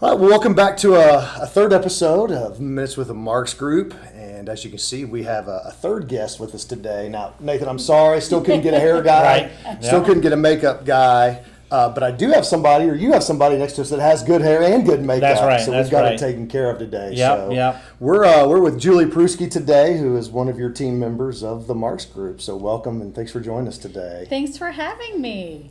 All right, well, welcome back to a third episode of Minutes with the Marks Group. And as you can see, we have a third guest with us today. Now, Nathan, I'm sorry, still couldn't get a hair guy, still couldn't get a makeup guy. But I do have somebody, or you have somebody next to us that has good hair and good makeup. That's right. So we've got it taken care of today. Yep. We're with Julie Pruski today, who is one of your team members of the Marks Group. So welcome and thanks for joining us today. Thanks for having me.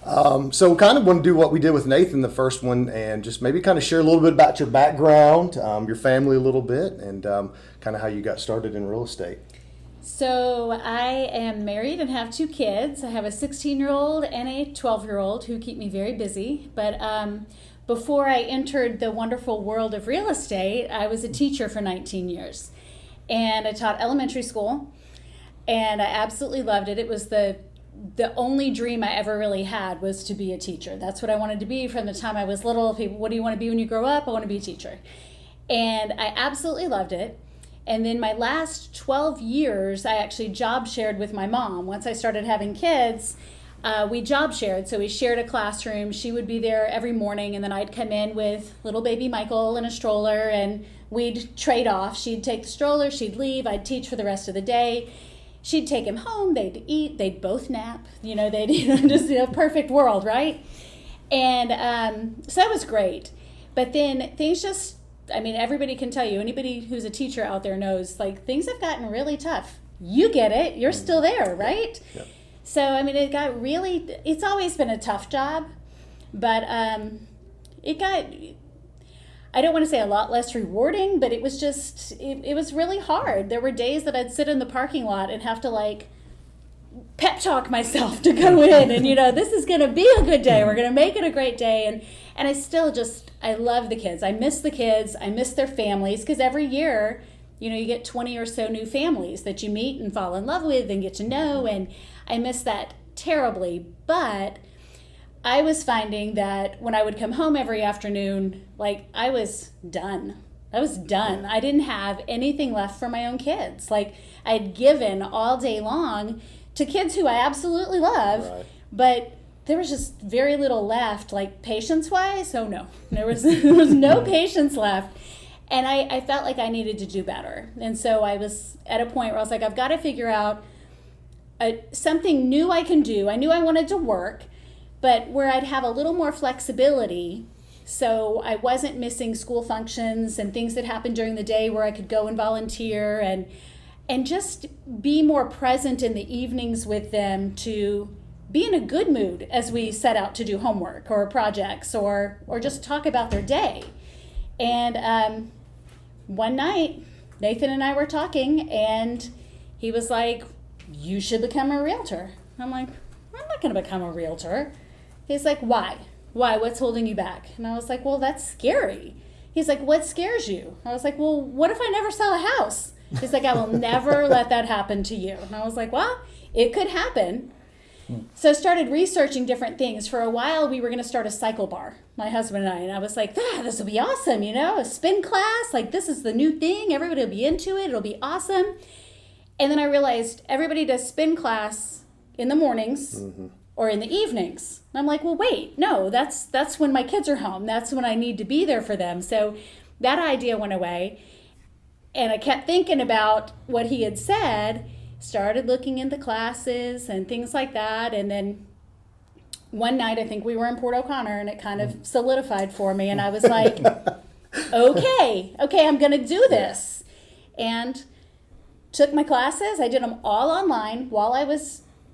So kind of want to do what we did with Nathan, the first one, and just maybe kind of share a little bit about your background, your family a little bit, and kind of how you got started in real estate. So I am married and have two kids. I have a 16-year-old and a 12-year-old who keep me very busy. But before I entered the wonderful world of real estate, I was a teacher for 19 years. And I taught elementary school, and I absolutely loved it. It was the only dream I ever really had was to be a teacher. That's what I wanted to be from the time I was little. People, what do you want to be when you grow up? I want to be a teacher. And I absolutely loved it. And then my last 12 years, I actually job shared with my mom. Once I started having kids, we job shared. So we shared a classroom. She would be there every morning, and then I'd come in with little baby Michael in a stroller, and we'd trade off. She'd take the stroller, she'd leave, I'd teach for the rest of the day. She'd take him home, they'd eat, they'd both nap, just perfect world, right? And so that was great. But then things just, everybody can tell you, anybody who's a teacher out there knows, things have gotten really tough. You get it, you're still there, right? Yep. So, it got really, it's always been a tough job, but it got, I don't want to say a lot less rewarding, but it was just, it was really hard. There were days that I'd sit in the parking lot and have to pep talk myself to go in and, this is going to be a good day. We're going to make it a great day. And I still I love the kids. I miss the kids. I miss their families, because every year, you get 20 or so new families that you meet and fall in love with and get to know. And I miss that terribly. But I was finding that when I would come home every afternoon, I was done. I didn't have anything left for my own kids. I'd given all day long to kids who I absolutely love, right. But there was just very little left, patience-wise. Oh no, there was no patience left. And I felt like I needed to do better. And so I was at a point where I was I've got to figure out something new I can do. I knew I wanted to work, but where I'd have a little more flexibility, so I wasn't missing school functions and things that happened during the day where I could go and volunteer and just be more present in the evenings with them, to be in a good mood as we set out to do homework or projects or just talk about their day. And one night, Nathan and I were talking, and he was like, "You should become a realtor." I'm like, "I'm not going to become a realtor." He's like, "Why? Why? What's holding you back?" And I was like, "Well, that's scary." He's like, "What scares you?" I was like, "Well, what if I never sell a house?" He's like, "I will never let that happen to you." And I was like, "Well, it could happen." So I started researching different things. For a while, we were going to start a cycle bar, my husband and I. And I was like, this will be awesome, a spin class. This is the new thing. Everybody will be into it. It'll be awesome. And then I realized everybody does spin class in the mornings. Mm-hmm. Or in the evenings. And I'm like, well, wait, no, that's when my kids are home. That's when I need to be there for them. So that idea went away. And I kept thinking about what he had said, started looking into classes and things like that. And then one night, I think we were in Port O'Connor, and it kind of solidified for me. And I was like, okay, I'm going to do this. And took my classes. I did them all online while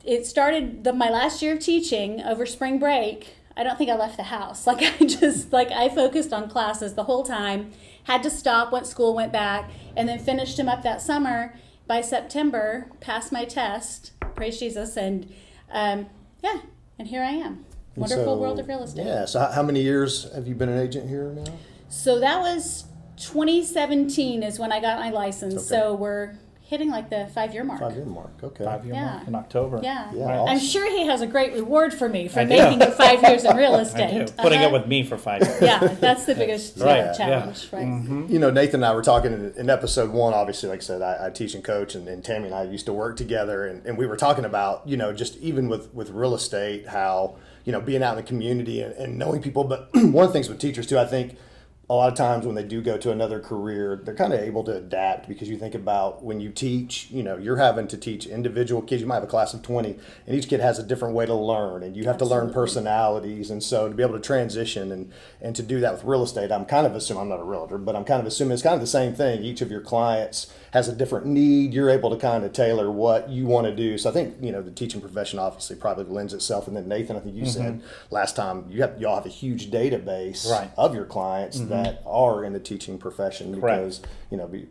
it started my last year of teaching over spring break. I don't think I left the house. I focused on classes the whole time, had to stop once school went back, and then finished them up that summer. By September, passed my test, praise Jesus, and and here I am. Wonderful world of real estate. Yeah, so how many years have you been an agent here now? So that was 2017 is when I got my license. Okay. So we're hitting the 5-year mark. 5-year mark, okay. 5-year mark in October. Yeah. Awesome. I'm sure he has a great reward for me for making it 5 years in real estate. I do. Putting it with me for 5 years. Yeah, that's the biggest challenge, right? Mm-hmm. Nathan and I were talking in episode 1, obviously, like I said, I teach and coach, and Tammy and I used to work together, and we were talking about, just even with real estate, how, being out in the community and knowing people. But one of the things with teachers, too, I think a lot of times when they do go to another career, they're kind of able to adapt, because you think about when you teach, you're having to teach individual kids. You might have a class of 20, and each kid has a different way to learn, and you have to learn personalities. And so to be able to transition and to do that with real estate, I'm kind of assuming, I'm not a realtor, but I'm kind of assuming it's kind of the same thing. Each of your clients has a different need. You're able to kind of tailor what you want to do. So I think, the teaching profession obviously probably lends itself. And then Nathan, I think you said last time, y'all have a huge database of your clients that are in the teaching profession, because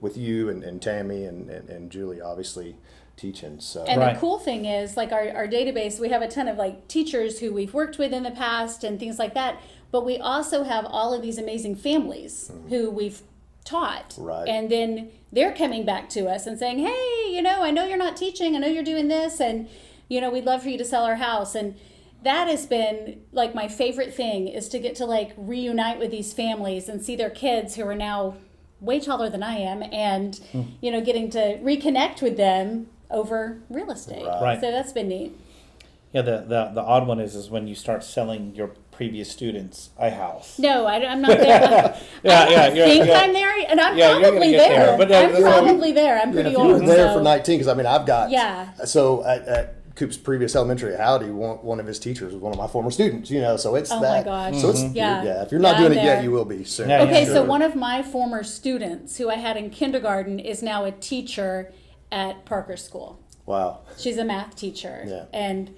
with you and Tammy and Julie obviously teaching. So and the cool thing is, like, our database, we have a ton of like teachers who we've worked with in the past and things like that, but we also have all of these amazing families who we've taught, and then they're coming back to us and saying, hey, I know you're not teaching, I know you're doing this, and we'd love for you to sell our house. And that has been like my favorite thing, is to get to like reunite with these families and see their kids, who are now way taller than I am, and getting to reconnect with them over real estate. So that's been neat. Yeah, the odd one is when you start selling your previous students a house. No, I'm not there. I'm there, and I'm probably there. But I'm probably there. I'm pretty old. You were there for 19, because I've got So at Coop's previous elementary at Howdy, one of his teachers was one of my former students. So it's oh that. my gosh. So it's if you're not doing it yet, you will be soon. So one of my former students who I had in kindergarten is now a teacher at Parker School. Wow. She's a math teacher, and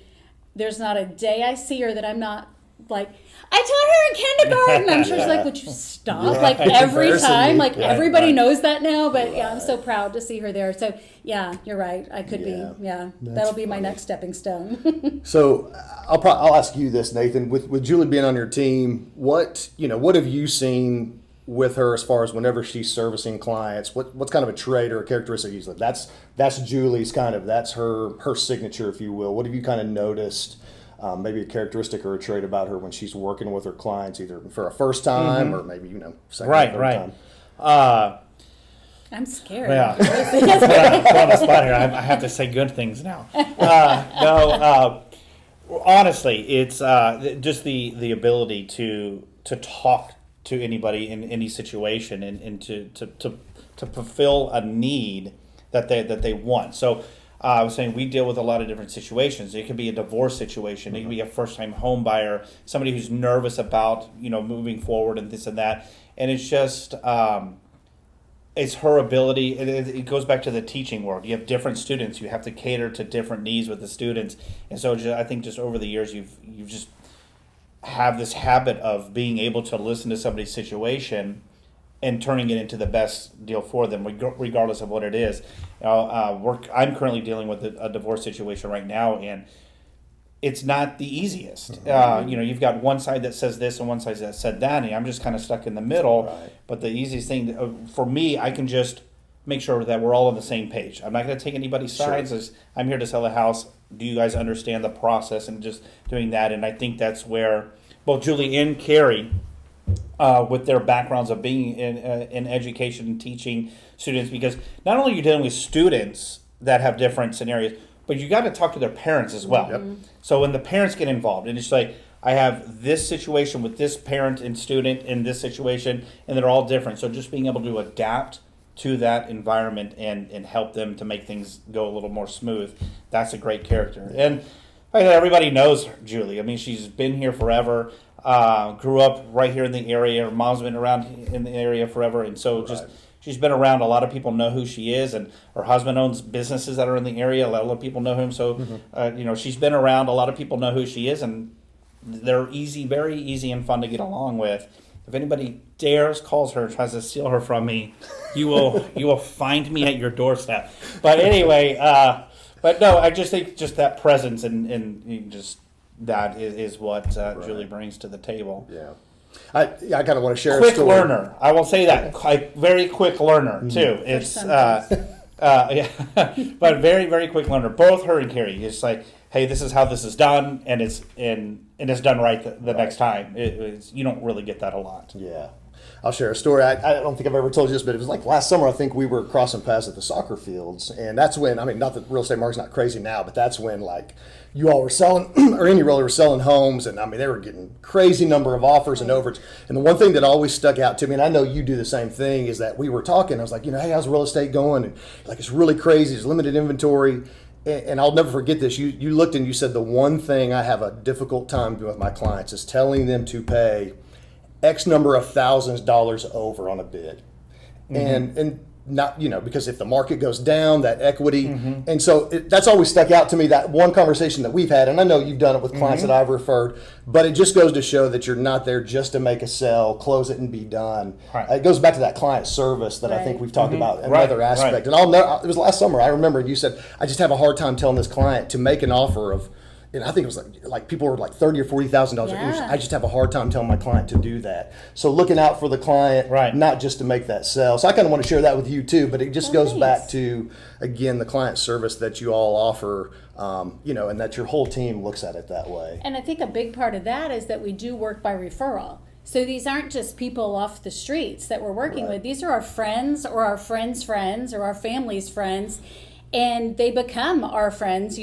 there's not a day I see her that I'm not like, I taught her in kindergarten. I'm sure she's like, would you stop? Like every time, like everybody knows that now. But I'm so proud to see her there. So you're right. I could be. That'll be my next stepping stone. So I'll ask you this, Nathan. With Julie being on your team, what have you seen with her as far as whenever she's servicing clients? What's kind of a trait or a characteristic you said that's Julie's that's her signature, if you will. What have you kind of noticed? Maybe a characteristic or a trait about her when she's working with her clients, either for a first time or maybe second or third time. I'm scared. Yeah. Put on the spot here. I have to say good things now. Honestly, it's just the ability to talk to anybody in any situation and to fulfill a need that they want. So I was saying we deal with a lot of different situations. It could be a divorce situation. It could be a first-time home buyer, somebody who's nervous about moving forward and this and that. And it's just it's her ability. It goes back to the teaching world. You have different students. You have to cater to different needs with the students. And so I think just over the years you've just have this habit of being able to listen to somebody's situation and turning it into the best deal for them, regardless of what it is. I'm currently dealing with a divorce situation right now, and it's not the easiest. You've got one side that says this and one side that said that, and I'm just kind of stuck in the middle. Right. But the easiest thing for me, I can just make sure that we're all on the same page. I'm not going to take anybody's sides. I'm here to sell a house. Do you guys understand the process? And just doing that, and I think that's where both Julie and Carrie, with their backgrounds of being in education and teaching students, because not only are you dealing with students that have different scenarios, but you got to talk to their parents as well. Yep. So when the parents get involved, and it's like, I have this situation with this parent and student in this situation, and they're all different. So just being able to adapt to that environment and help them to make things go a little more smooth, that's a great character. And everybody knows Julie. I mean, she's been here forever. Grew up right here in the area. Her mom's been around in the area forever, and so she's been around. A lot of people know who she is, and her husband owns businesses that are in the area. A lot of people know him, so she's been around. A lot of people know who she is, and they're easy, very easy and fun to get along with. If anybody dares calls her, tries to steal her from me, you will find me at your doorstep. But anyway, but no, I just think just that presence and just. That is what Julie brings to the table. Yeah, I kind of want to share quick a story. Learner. I will say that very quick learner too. It's but very very quick learner. Both her and Carrie. It's like, hey, this is how this is done, and it's done right the next time. You don't really get that a lot. Yeah. I'll share a story. I don't think I've ever told you this, but it was like last summer. I think we were crossing paths at the soccer fields, and that's when, I mean, not that real estate market's not crazy now, but that's when like you all were selling, or any realtor were selling homes, and I mean they were getting crazy number of offers and overage. And the one thing that always stuck out to me, and I know you do the same thing, is that we were talking. I was like, hey, how's real estate going? And like, it's really crazy. There's limited inventory. And I'll never forget this. You looked and you said the one thing I have a difficult time doing with my clients is telling them to pay X number of thousands of dollars over on a bid. And not, because if the market goes down, that equity. And so that's always stuck out to me, that one conversation that we've had. And I know you've done it with clients that I've referred, but it just goes to show that you're not there just to make a sell, close it and be done. Right. It goes back to that client service that I think we've talked about, another aspect. And it was last summer, I remember you said, I just have a hard time telling this client to make an offer of, and I think it was like people were like $30,000 or $40,000. Yeah. I just have a hard time telling my client to do that. So looking out for the client, not just to make that sell. So I kind of want to share that with you too. But it just goes back to, again, the client service that you all offer, and that your whole team looks at it that way. And I think a big part of that is that we do work by referral. So these aren't just people off the streets that we're working with. These are our friends or our friends' friends or our family's friends, and they become our friends,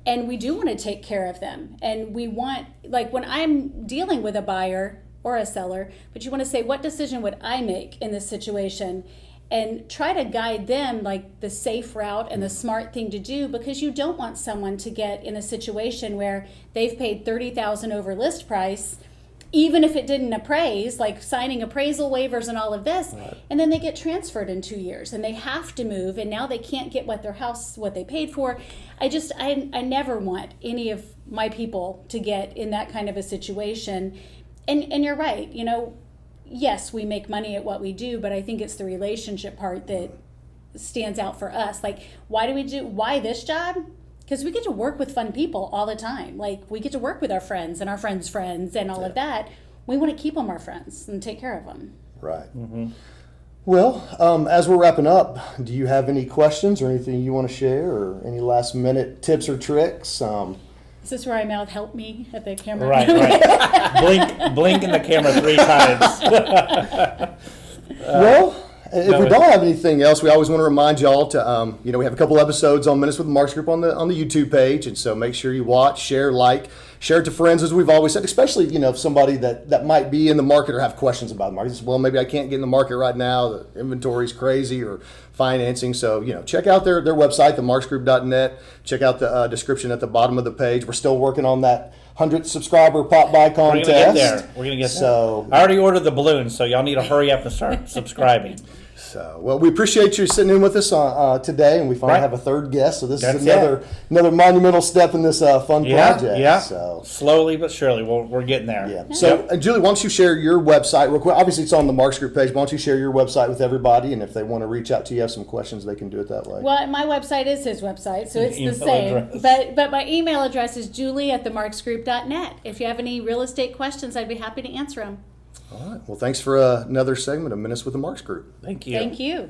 and we do want to take care of them. And we want, like when I'm dealing with a buyer or a seller, but you want to say, what decision would I make in this situation? And try to guide them like the safe route and the smart thing to do, because you don't want someone to get in a situation where they've paid $30,000 over list price, even if it didn't appraise, like signing appraisal waivers and all of this, and then they get transferred in 2 years and they have to move, and now they can't get what they paid for. I never want any of my people to get in that kind of a situation. And you're right, yes, we make money at what we do, but I think it's the relationship part that stands out for us. Like, why this job? Because we get to work with fun people all the time. Like, we get to work with our friends and our friends' friends and all of that. We want to keep them our friends and take care of them. Right. Well, as we're wrapping up, do you have any questions or anything you want to share, or any last minute tips or tricks? Is this where I mouth help me at the camera? Right. blink in the camera 3 times. Well, if we don't have anything else, we always want to remind y'all to, we have a couple episodes on Minutes with the Marks Group on the YouTube page, and so make sure you watch, share, share it to friends, as we've always said, especially, if somebody that might be in the market or have questions about the market. Well, maybe I can't get in the market right now, the inventory's crazy, or financing. So, check out their website, themarksgroup.net. Check out the description at the bottom of the page. We're still working on that 100 subscriber pop-by contest. We're going to get there. I already ordered the balloons, so y'all need to hurry up and start subscribing. So, well, we appreciate you sitting in with us today, and we finally have a third guest. So this is another monumental step in this fun project. Yeah, so slowly but surely, we're getting there. Yeah. So, Julie, why don't you share your website real quick? Obviously, it's on the Marks Group page. Why don't you share your website with everybody, and if they want to reach out to you, have some questions, they can do it that way. Well, my website is his website, so it's the same. But my email address is julie@themarksgroup.net. If you have any real estate questions, I'd be happy to answer them. All right. Well, thanks for another segment of Minutes with the Marks Group. Thank you. Thank you.